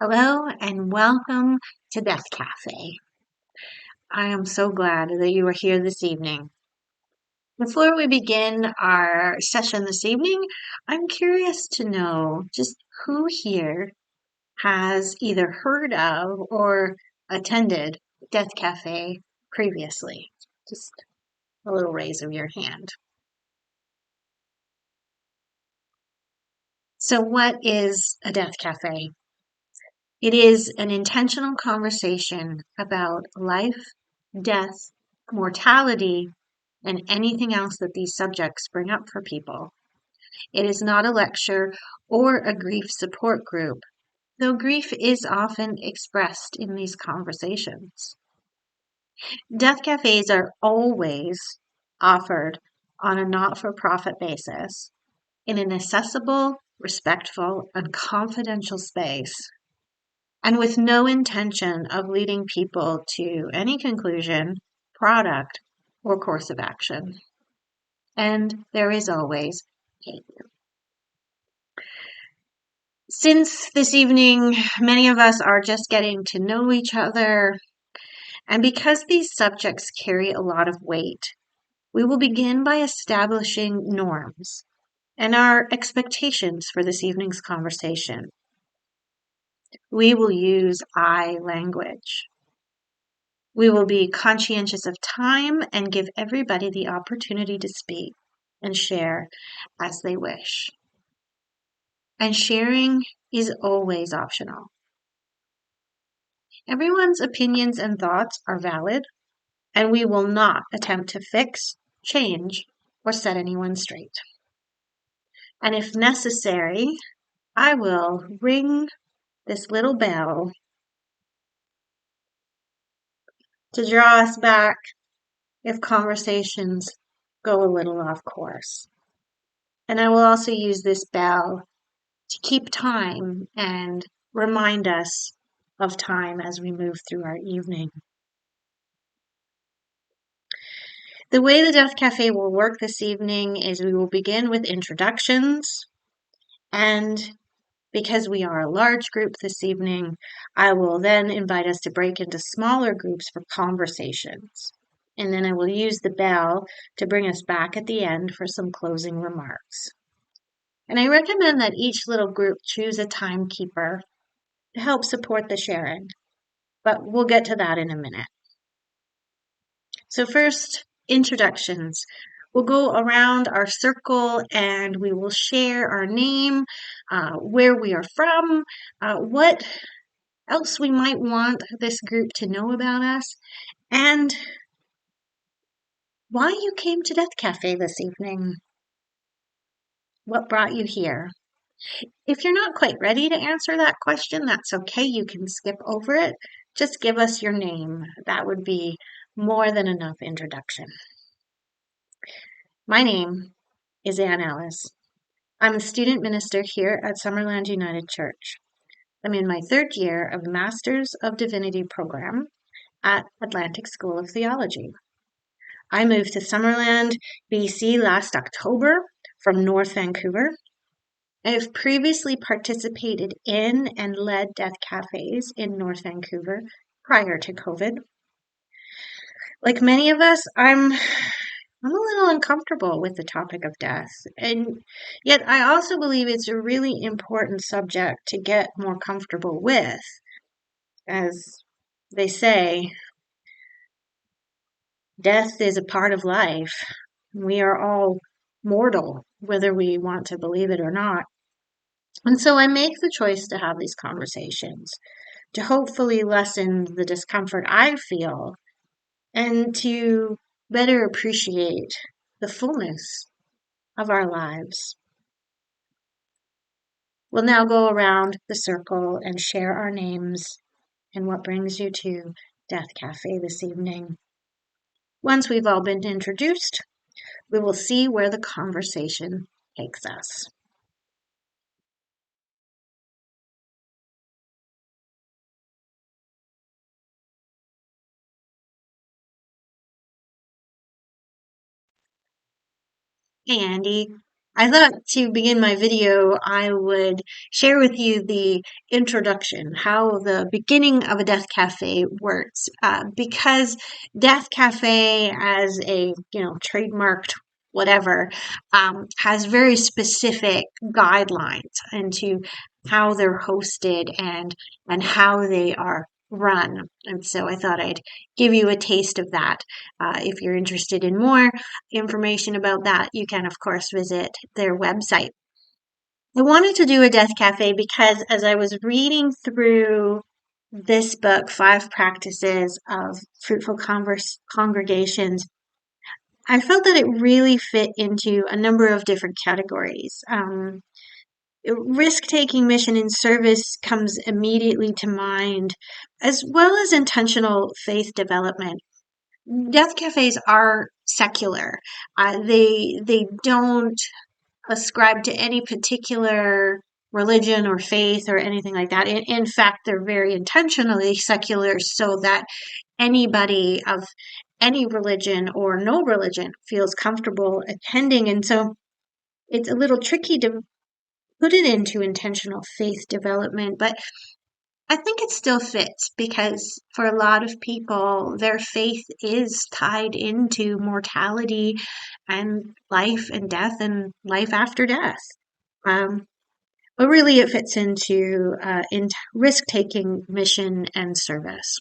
Hello and welcome to Death Cafe. I am so glad that you are here this evening. Before we begin our session this evening, I'm curious to know just who here has either heard of or attended Death Cafe previously. Just a little raise of your hand. So, what is a Death Cafe? It is an intentional conversation about life, death, mortality, and anything else that these subjects bring up for people. It is not a lecture or a grief support group, though grief is often expressed in these conversations. Death cafes are always offered on a not for profit basis in an accessible, respectful, and confidential space, and with no intention of leading people to any conclusion, product, or course of action. And there is always a Since this evening, many of us are just getting to know each other, and because these subjects carry a lot of weight, we will begin by establishing norms and our expectations for this evening's conversation. We will use I language. We will be conscientious of time and give everybody the opportunity to speak and share as they wish. And sharing is always optional. Everyone's opinions and thoughts are valid, and we will not attempt to fix, change, or set anyone straight. And if necessary, I will ring this little bell to draw us back if conversations go a little off course. And I will also use this bell to keep time and remind us of time as we move through our evening. The way the Death Cafe will work this evening is we will begin with introductions, and because we are a large group this evening, I will then invite us to break into smaller groups for conversations. And then I will use the bell to bring us back at the end for some closing remarks. And I recommend that each little group choose a timekeeper to help support the sharing, but we'll get to that in a minute. So first, introductions. We'll go around our circle and we will share our name, where we are from, what else we might want this group to know about us, and why you came to Death Cafe this evening. What brought you here? If you're not quite ready to answer that question, that's okay. You can skip over it. Just give us your name. That would be more than enough introduction. My name is Ellis. I'm a student minister here at Summerland United Church. I'm in my third year of the Master's of Divinity program at Atlantic School of Theology. I moved to Summerland, BC last October from North Vancouver. I have previously participated in and led death cafes in North Vancouver prior to COVID. Like many of us, I'm a little uncomfortable with the topic of death, and yet I also believe it's a really important subject to get more comfortable with. As they say, death is a part of life. We are all mortal, whether we want to believe it or not. And so I make the choice to have these conversations to hopefully lessen the discomfort I feel and to better appreciate the fullness of our lives. We'll now go around the circle and share our names and what brings you to Death Cafe this evening. Once we've all been introduced, we will see where the conversation takes us. Hey, Andy. I thought to begin my video, I would share with you the introduction, how the beginning of a Death Cafe works, because Death Cafe, as a trademarked whatever, has very specific guidelines into how they're hosted and how they are run. And so I thought I'd give you a taste of that. If you're interested in more information about that, you can, of course, visit their website. I wanted to do a Death Cafe because as I was reading through this book, Five Practices of Fruitful Congregations, I felt that it really fit into a number of different categories. Risk-taking mission and service comes immediately to mind, as well as intentional faith development. Death cafes are secular. They don't ascribe to any particular religion or faith or anything like that. In fact, they're very intentionally secular so that anybody of any religion or no religion feels comfortable attending. And so it's a little tricky to put it into intentional faith development, but I think it still fits because for a lot of people, their faith is tied into mortality and life and death and life after death. Um, but really, it fits into risk-taking mission and service.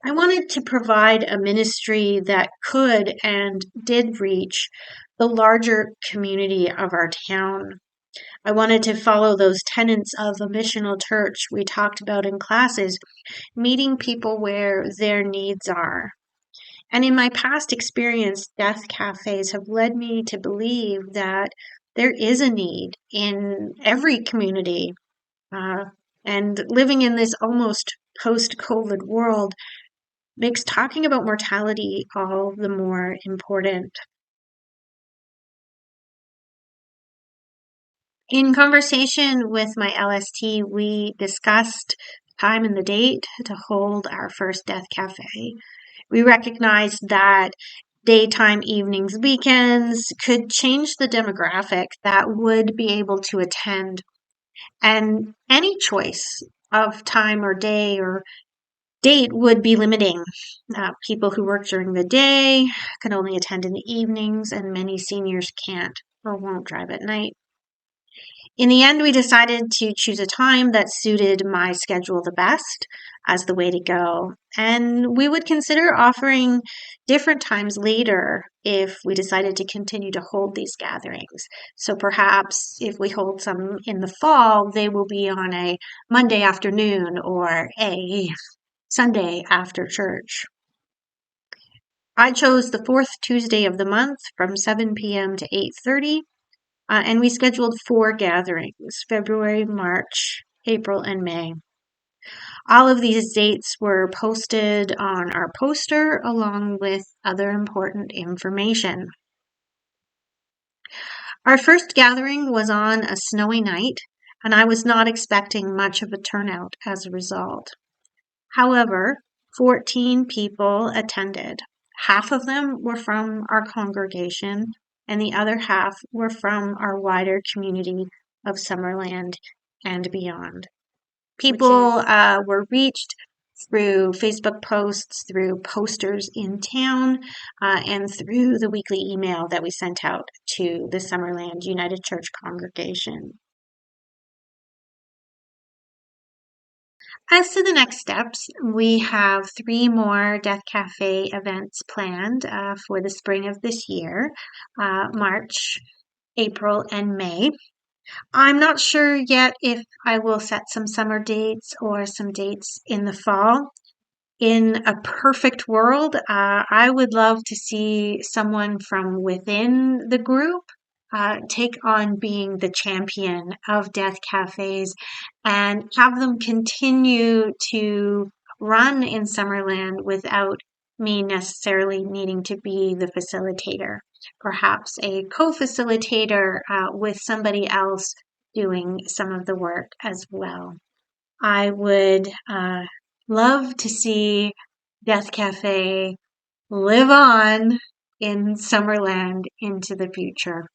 I wanted to provide a ministry that could and did reach the larger community of our town. I wanted to follow those tenets of a missional church we talked about in classes, meeting people where their needs are. And in my past experience, death cafes have led me to believe that there is a need in every community. Uh, and living in this almost post-COVID world makes talking about mortality all the more important. In conversation with my LST, we discussed time and the date to hold our first Death Cafe. We recognized that daytime, evenings, weekends could change the demographic that would be able to attend, and any choice of time or day or date would be limiting. People who work during the day can only attend in the evenings, and many seniors can't or won't drive at night. In the end, we decided to choose a time that suited my schedule the best as the way to go. And we would consider offering different times later if we decided to continue to hold these gatherings. So perhaps if we hold some in the fall, they will be on a Monday afternoon or a Sunday after church. I chose the fourth Tuesday of the month from 7 p.m. to 8:30. And we scheduled 4 gatherings, February, March, April, and May. All of these dates were posted on our poster along with other important information. Our first gathering was on a snowy night, and I was not expecting much of a turnout as a result. However, 14 people attended. Half of them were from our congregation, and the other half were from our wider community of Summerland and beyond. People were reached through Facebook posts, through posters in town, and through the weekly email that we sent out to the Summerland United Church congregation. As to the next steps, we have 3 more Death Cafe events planned for the spring of this year, March, April, and May. I'm not sure yet if I will set some summer dates or some dates in the fall. In a perfect world, I would love to see someone from within the group take on being the champion of death cafes and have them continue to run in Summerland without me necessarily needing to be the facilitator. Perhaps a co-facilitator with somebody else doing some of the work as well. I would love to see Death Cafe live on in Summerland into the future.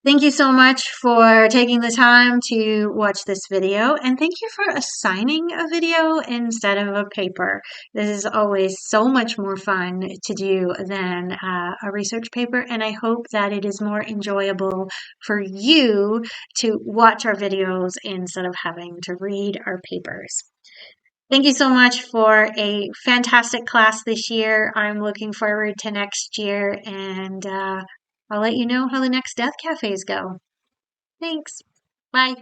Thank you so much for taking the time to watch this video, and thank you for assigning a video instead of a paper. This is always so much more fun to do than a research paper, and I hope that it is more enjoyable for you to watch our videos instead of having to read our papers. Thank you so much for a fantastic class this year. I'm looking forward to next year, and I'll let you know how the next Death Cafes go. Thanks. Bye.